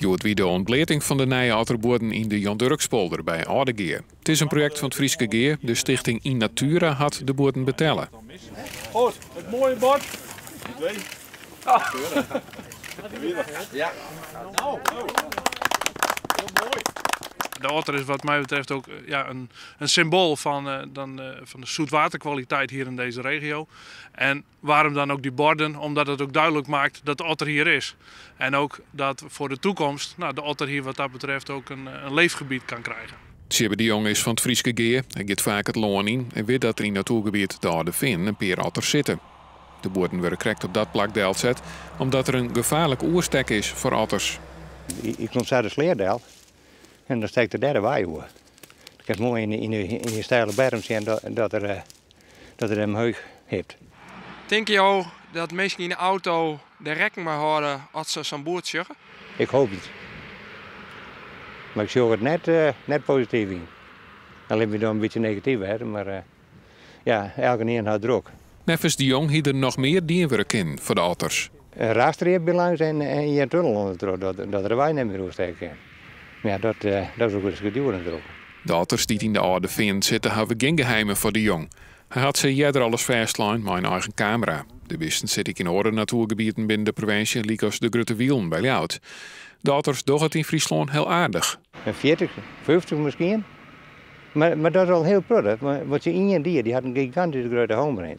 Jood wie de ontbleting van de nije otterboorden in de Jan Durkspolder bij Oudegeer. Het is een project van het Frieske Geer. De stichting In Natura had de boorden betellen. Goed, het mooie bord. Ja. Nou, heel mooi. De otter is wat mij betreft ook een symbool van de zoetwaterkwaliteit hier in deze regio. En waarom dan ook die borden? Omdat het ook duidelijk maakt dat de otter hier is. En ook dat voor de toekomst de otter hier wat dat betreft ook een leefgebied kan krijgen. Sibbe de Jong is van het Frieske Geer. Hij gaat vaak het loon in en weet dat er in het natuurgebied de Oude Vin een paar otters zitten. De boorden worden correct op dat plak deel zet, omdat er een gevaarlijk oerstek is voor otters. Ik kom uit de Sleerdel en dan steekt de derde waai over. Ik heb mooi in de steile berm zien dat er een heug heeft. Denk je ook dat mensen in de auto de rekken maar houden als ze zo'n boord zeggen? Ik hoop het. Maar ik zie het net positief in. Alleen we dan een beetje negatief hebben, maar elke een had druk. Neffens de Jong hier er nog meer dierwerk in voor de otters. Een raastreep langs en je een tunnel onder dat er wij niet meer doorsteken. Ja, dat is ook eens geduurd erop. De otters die in de Oude Vin zitten hebben geen geheimen voor de Jong. Hij had ze jeder alles vastline met een eigen camera. De wisten zit ik in orde natuurgebieden binnen de provincie, liekos de Grutte Wielen bij Ljout. De otters doen het in Friesland heel aardig. 40, 50 misschien. Maar dat is al heel prettig, want je in je dier die had een gigantische grote homerange.